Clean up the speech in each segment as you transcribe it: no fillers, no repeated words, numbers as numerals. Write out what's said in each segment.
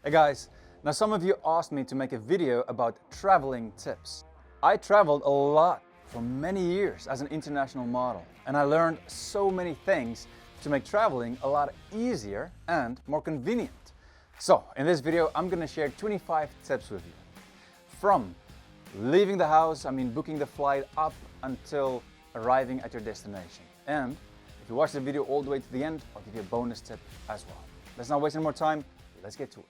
Hey guys, now some of you asked me to make a video about traveling tips. I traveled a lot for many years as an international model, and I learned so many things to make traveling a lot easier and more convenient. So in this video, I'm gonna share 25 tips with you. From leaving the house, booking the flight, up until arriving at your destination. And if you watch the video all the way to the end, I'll give you a bonus tip as well. Let's not waste any more time, let's get to it.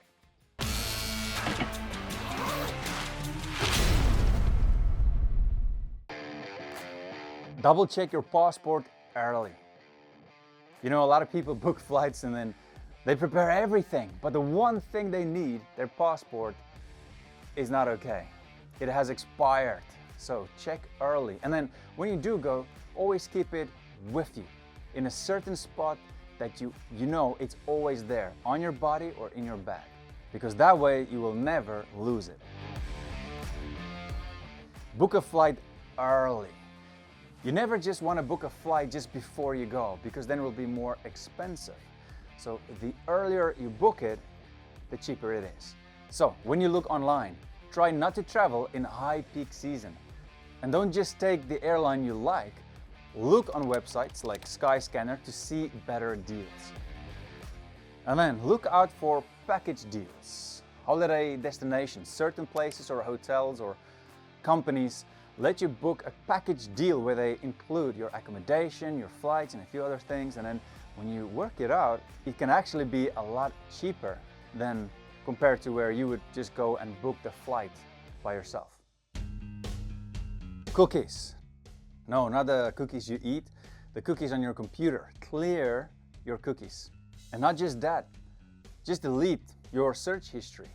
Double check your passport early. You know, a lot of people book flights and then they prepare everything, but the one thing they need, their passport, is not okay. It has expired. So check early. And then when you do go, always keep it with you in a certain spot that you know it's always there, on your body or in your bag, because that way you will never lose it. Book a flight early. You never just want to book a flight just before you go, because then it will be more expensive. So the earlier you book it, the cheaper it is. So when you look online, try not to travel in high peak season. And don't just take the airline you like. Look on websites like Skyscanner to see better deals. And then look out for package deals. Holiday destinations, certain places or hotels or companies let you book a package deal where they include your accommodation, your flights, and a few other things. And then when you work it out, it can actually be a lot cheaper than compared to where you would just go and book the flight by yourself. Cookies. No, not the cookies you eat, the cookies on your computer. Clear your cookies. And not just that, just delete your search history.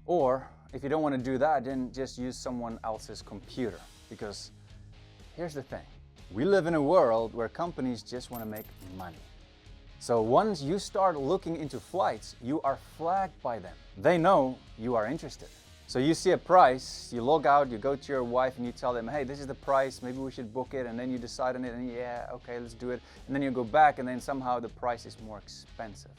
Or if you don't want to do that, then just use someone else's computer. Because here's the thing, we live in a world where companies just want to make money. So once you start looking into flights, you are flagged by them. They know you are interested. So you see a price, you log out, you go to your wife and you tell them, hey, this is the price, maybe we should book it, and then you decide on it and yeah, okay, let's do it. And then you go back and then somehow the price is more expensive.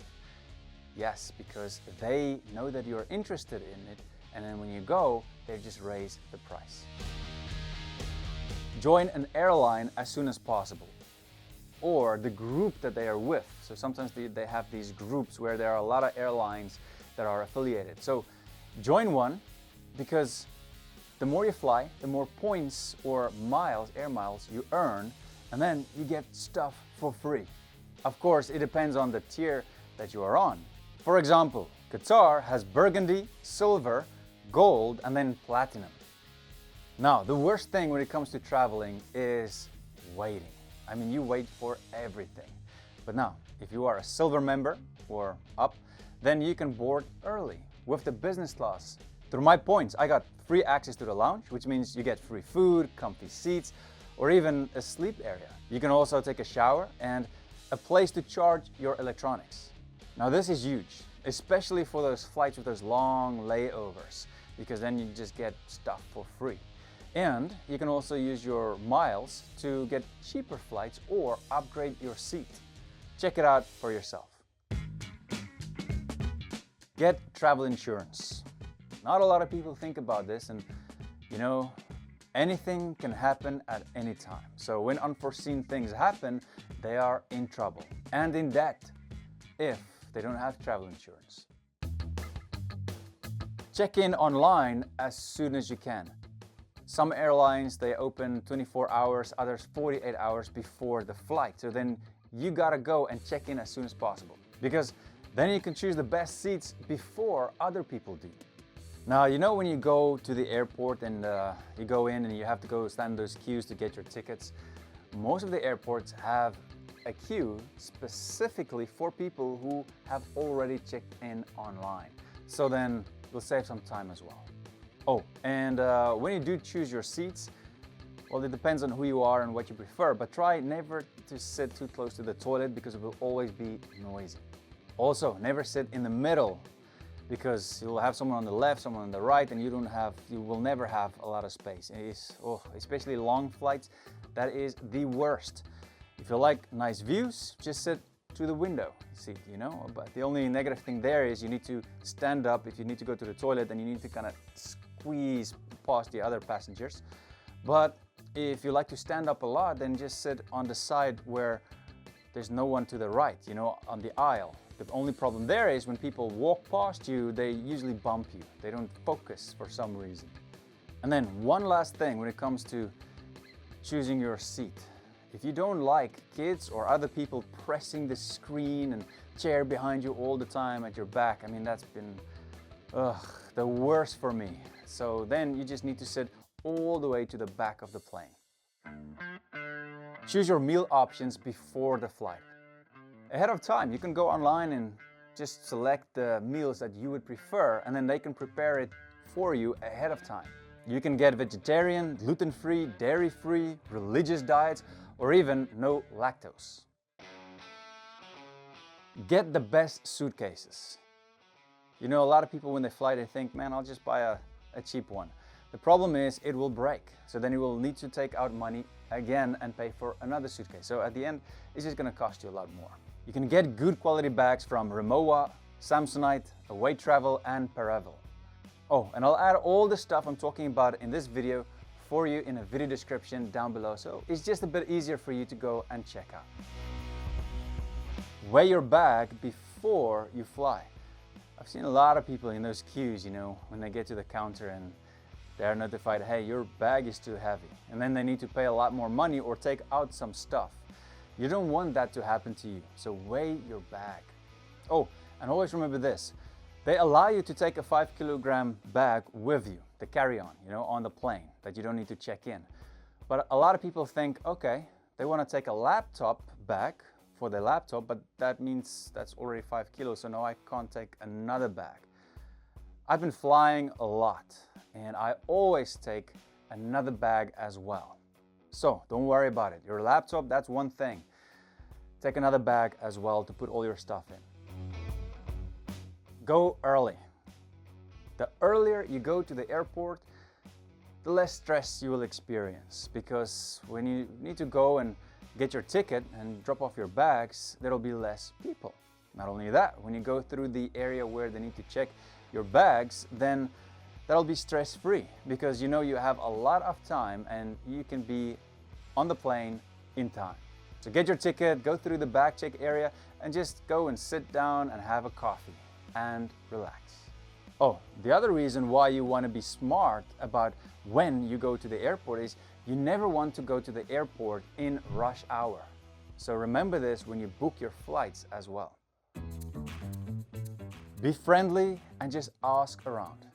Yes, because they know that you're interested in it, and then when you go, they just raise the price. Join an airline as soon as possible, or the group that they are with. So sometimes they have these groups where there are a lot of airlines that are affiliated. So join one, because the more you fly, the more points or miles, air miles you earn, and then you get stuff for free. Of course, it depends on the tier that you are on. For example, Qatar has burgundy, silver, gold, and then platinum. Now, the worst thing when it comes to traveling is waiting. You wait for everything. But now, if you are a silver member or up, then you can board early with the business class. Through my points, I got free access to the lounge, which means you get free food, comfy seats, or even a sleep area. You can also take a shower and a place to charge your electronics. Now this is huge, especially for those flights with those long layovers, because then you just get stuff for free. And you can also use your miles to get cheaper flights or upgrade your seat. Check it out for yourself. Get travel insurance. Not a lot of people think about this, and anything can happen at any time. So when unforeseen things happen, they are in trouble and in debt if they don't have travel insurance. Check in online as soon as you can. Some airlines, they open 24 hours, others 48 hours before the flight. So then you gotta go and check in as soon as possible, because then you can choose the best seats before other people do. Now, when you go to the airport and you go in and you have to go stand those queues to get your tickets, most of the airports have a queue specifically for people who have already checked in online. So then you'll save some time as well. Oh, and when you do choose your seats, well, it depends on who you are and what you prefer, but try never to sit too close to the toilet, because it will always be noisy. Also, never sit in the middle, because you'll have someone on the left, someone on the right, and you will never have a lot of space. Especially long flights, that is the worst. If you like nice views, just sit to the window seat, you know. But the only negative thing there is you need to stand up. If you need to go to the toilet, then you need to kind of squeeze past the other passengers. But if you like to stand up a lot, then just sit on the side where there's no one to the right, you know, on the aisle. The only problem there is when people walk past you, they usually bump you. They don't focus for some reason. And then one last thing when it comes to choosing your seat. If you don't like kids or other people pressing the screen and chair behind you all the time at your back, I mean, that's been the worst for me. So then you just need to sit all the way to the back of the plane. Choose your meal options before the flight. Ahead of time, you can go online and just select the meals that you would prefer, and then they can prepare it for you ahead of time. You can get vegetarian, gluten-free, dairy-free, religious diets, or even no lactose. Get the best suitcases. You know, a lot of people when they fly, they think, man, I'll just buy a cheap one. The problem is it will break. So then you will need to take out money again and pay for another suitcase. So at the end, it's just gonna cost you a lot more. You can get good quality bags from Rimowa, Samsonite, Away Travel, and Paravel. Oh, and I'll add all the stuff I'm talking about in this video for you in a video description down below. So it's just a bit easier for you to go and check out. Weigh your bag before you fly. I've seen a lot of people in those queues, you know, when they get to the counter and they're notified, hey, your bag is too heavy. And then they need to pay a lot more money or take out some stuff. You don't want that to happen to you, so weigh your bag. Oh, and always remember this. They allow you to take a 5-kilogram bag with you, the carry-on, you know, on the plane, that you don't need to check in. But a lot of people think, okay, they want to take a laptop bag for their laptop, but that means that's already 5 kilos, so no, I can't take another bag. I've been flying a lot, and I always take another bag as well. So don't worry about it. Your laptop, that's one thing. Take another bag as well to put all your stuff in. Go early. The earlier you go to the airport, the less stress you will experience, because when you need to go and get your ticket and drop off your bags, there will be less people. Not only that, when you go through the area where they need to check your bags, then that'll be stress-free, because you know you have a lot of time and you can be on the plane in time. So get your ticket, go through the bag check area, and just go and sit down and have a coffee and relax. Oh, the other reason why you want to be smart about when you go to the airport is you never want to go to the airport in rush hour. So remember this when you book your flights as well. Be friendly and just ask around.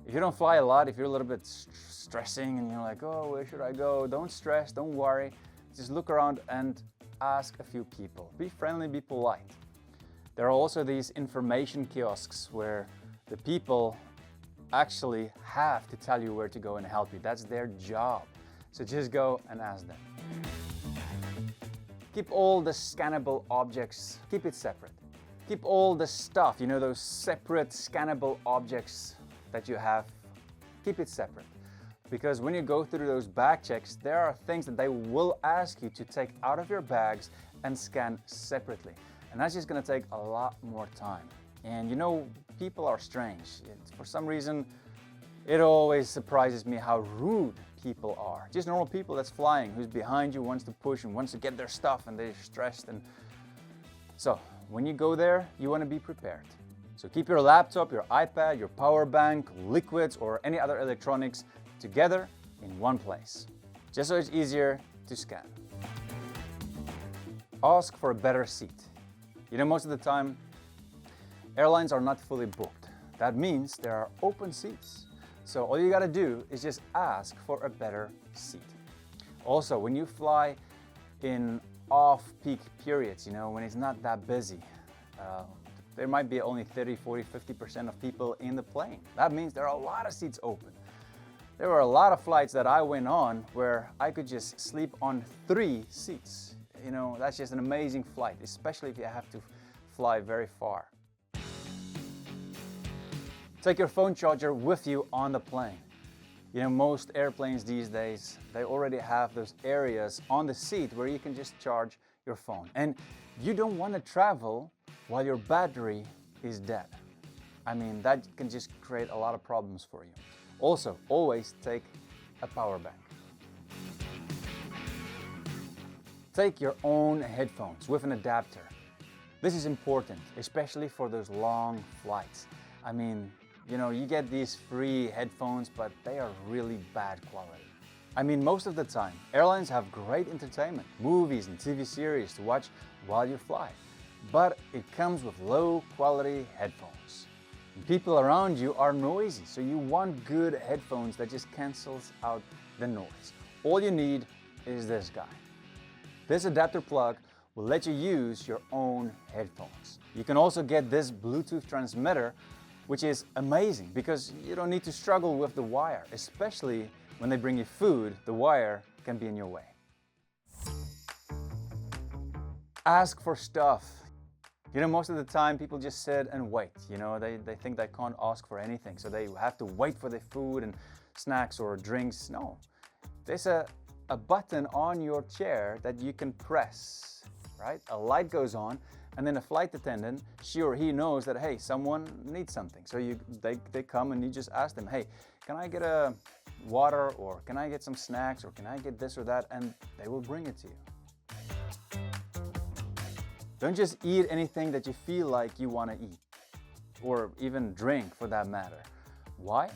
If you don't fly a lot, if you're a little bit stressing and you're like, oh, where should I go? Don't stress, don't worry. Just look around and ask a few people. Be friendly, be polite. There are also these information kiosks where the people actually have to tell you where to go and help you. That's their job. So just go and ask them. Keep all the scannable objects, keep it separate. Keep all the stuff, you know, those separate scannable objects that you have, keep it separate. Because when you go through those bag checks, there are things that they will ask you to take out of your bags and scan separately. And that's just gonna take a lot more time. And you know, people are strange. For some reason, it always surprises me how rude people are. Just normal people that's flying, who's behind you, wants to push and wants to get their stuff, and they're stressed. And so when you go there, you want to be prepared. So keep your laptop, your iPad, your power bank, liquids, or any other electronics together in one place, just so it's easier to scan. Ask for a better seat. You know, most of the time, airlines are not fully booked. That means there are open seats. So all you gotta do is just ask for a better seat. Also, when you fly in off-peak periods, you know, when it's not that busy, there might be only 30, 40, 50% of people in the plane. That means there are a lot of seats open. There were a lot of flights that I went on where I could just sleep on 3 seats. You know, that's just an amazing flight, especially if you have to fly very far. Take your phone charger with you on the plane. You know, most airplanes these days, they already have those areas on the seat where you can just charge your phone. And You don't want to travel while your battery is dead. I mean, that can just create a lot of problems for you. Also, always take a power bank. Take your own headphones with an adapter. This is important, especially for those long flights. I mean, you get these free headphones, but they are really bad quality. I mean, most of the time, airlines have great entertainment, movies and TV series to watch while you fly, but it comes with low quality headphones. And people around you are noisy, so you want good headphones that just cancels out the noise. All you need is this guy. This adapter plug will let you use your own headphones. You can also get this Bluetooth transmitter, which is amazing because you don't need to struggle with the wire, especially when they bring you food, the wire can be in your way. Ask for stuff. Most of the time people just sit and wait. They think they can't ask for anything, so they have to wait for their food and snacks or drinks. No, there's a button on your chair that you can press, right? A light goes on, and then a flight attendant, she or he knows that, hey, someone needs something. So they come and you just ask them, hey, can I get a water, or can I get some snacks, or can I get this or that? And they will bring it to you. Don't just eat anything that you feel like you want to eat, or even drink for that matter. Why?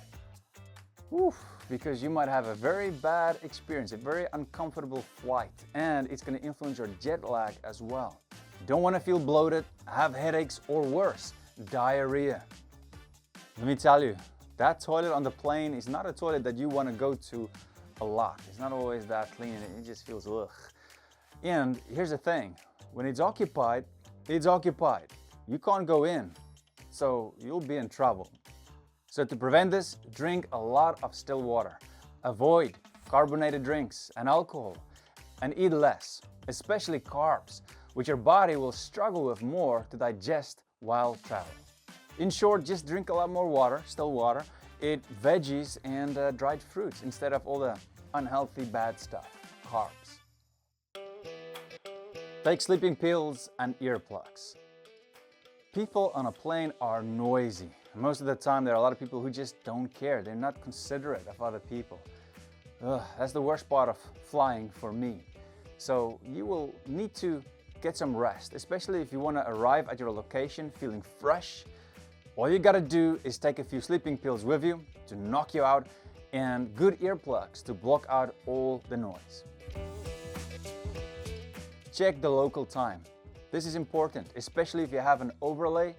Because you might have a very bad experience, a very uncomfortable flight, and it's going to influence your jet lag as well. You don't want to feel bloated, have headaches, or worse, diarrhea. Let me tell you, that toilet on the plane is not a toilet that you want to go to a lot. It's not always that clean, and it just feels ugh. And here's the thing, when it's occupied, it's occupied. You can't go in, so you'll be in trouble. So to prevent this, drink a lot of still water. Avoid carbonated drinks and alcohol, and eat less, especially carbs, which your body will struggle with more to digest while traveling. In short, just drink a lot more water, still water, eat veggies and dried fruits instead of all the unhealthy bad stuff, carbs. Take sleeping pills and earplugs. People on a plane are noisy. Most of the time, there are a lot of people who just don't care. They're not considerate of other people. That's the worst part of flying for me. So you will need to get some rest, especially if you want to arrive at your location feeling fresh. All you gotta do is take a few sleeping pills with you to knock you out, and good earplugs to block out all the noise. Check the local time. This is important, especially if you have an overlay.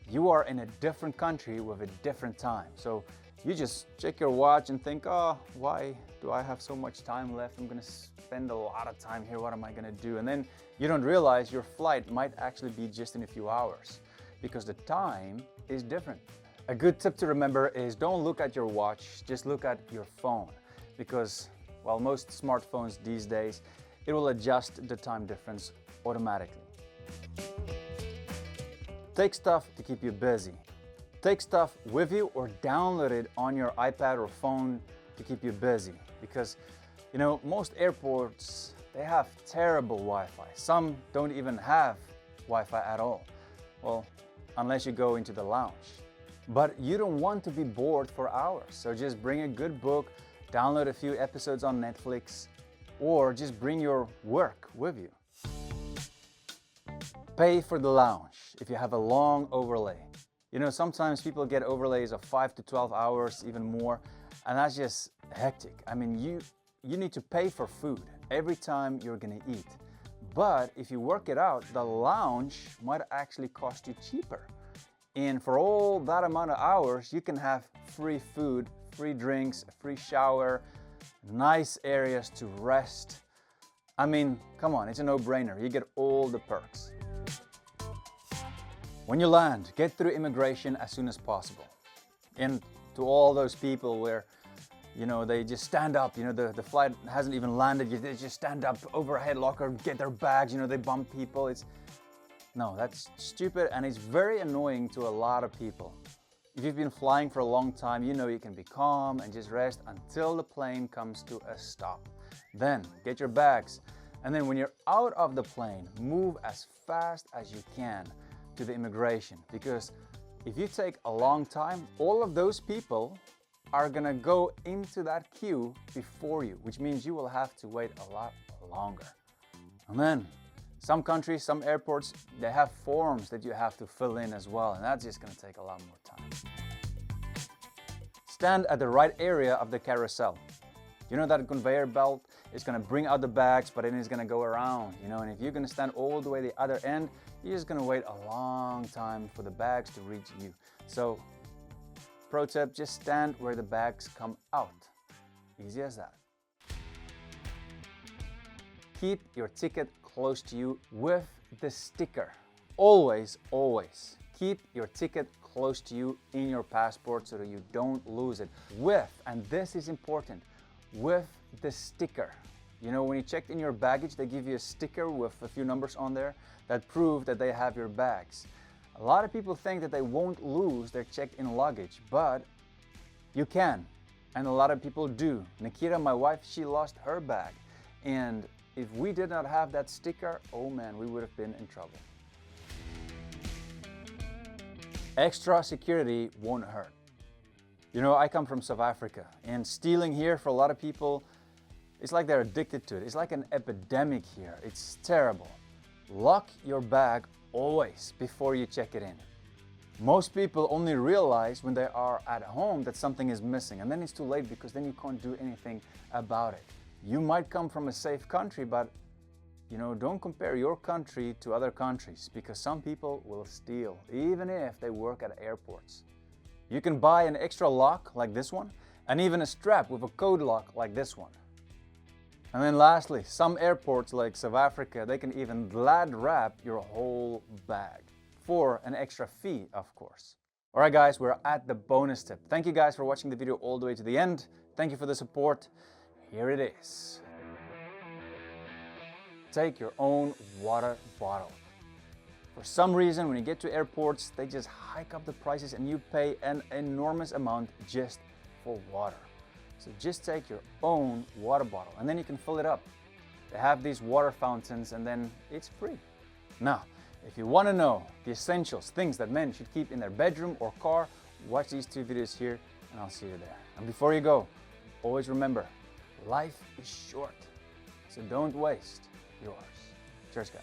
You are in a different country with a different time. So you just check your watch and think, oh, why do I have so much time left? I'm gonna spend a lot of time here. What am I gonna do? And then you don't realize your flight might actually be just in a few hours because the time is different. A good tip to remember is don't look at your watch, just look at your phone, because while most smartphones these days, it will adjust the time difference automatically. Take stuff to keep you busy. Take stuff with you or download it on your iPad or phone to keep you busy, because most airports, they have terrible Wi-Fi. Some don't even have Wi-Fi at all. Well, unless you go into the lounge. But you don't want to be bored for hours, so just bring a good book, download a few episodes on Netflix, or just bring your work with you. Pay for the lounge if you have a long overlay. Sometimes people get overlays of 5 to 12 hours, even more, and that's just hectic. I mean, you need to pay for food every time you're gonna eat. But if you work it out, the lounge might actually cost you cheaper. And for all that amount of hours, you can have free food, free drinks, a free shower, nice areas to rest. I mean, come on, it's a no-brainer. You get all the perks. When you land, get through immigration as soon as possible. And to all those people where, they just stand up, the flight hasn't even landed, they just stand up, overhead locker, get their bags, they bump people. No, that's stupid, and it's very annoying to a lot of people. If you've been flying for a long time, you can be calm and just rest until the plane comes to a stop. Then get your bags, And then when you're out of the plane, move as fast as you can to the immigration, because if you take a long time, all of those people are gonna go into that queue before you, which means you will have to wait a lot longer. And then some countries, some airports, they have forms that you have to fill in as well, and that's just gonna take a lot more time. Stand at the right area of the carousel. You know that conveyor belt is gonna bring out the bags, but then it's gonna go around, you know, and if you're gonna stand all the way the other end, you're just gonna wait a long time for the bags to reach you. So, pro tip, just stand where the bags come out. Easy as that. Keep your ticket close to you with the sticker. Always, always keep your ticket close to you in your passport so that you don't lose it. With, and this is important, with the sticker. You know, when you checked in your baggage, they give you a sticker with a few numbers on there that prove that they have your bags. A lot of people think that they won't lose their checked-in luggage, but you can, and a lot of people do. Nikita, my wife, she lost her bag, and if we did not have that sticker, oh man, we would have been in trouble. Extra security won't hurt. You know, I come from South Africa, and stealing here for a lot of people, it's like they're addicted to it. It's like an epidemic here. It's terrible. Lock your bag always before you check it in. Most people only realize when they are at home that something is missing, and then it's too late because then you can't do anything about it. You might come from a safe country, but you know, don't compare your country to other countries, because some people will steal, even if they work at airports. You can buy an extra lock like this one, and even a strap with a code lock like this one. And then lastly, some airports like South Africa, they can even glad wrap your whole bag for an extra fee, of course. All right, guys, we're at the bonus tip. Thank you guys for watching the video all the way to the end. Thank you for the support. Here it is. Take your own water bottle. For some reason, when you get to airports, they just hike up the prices and you pay an enormous amount just for water. So just take your own water bottle and then you can fill it up. They have these water fountains and then it's free. Now, if you want to know the essentials, things that men should keep in their bedroom or car, watch these 2 videos here and I'll see you there. And before you go, always remember, life is short, so don't waste yours. Cheers, guys.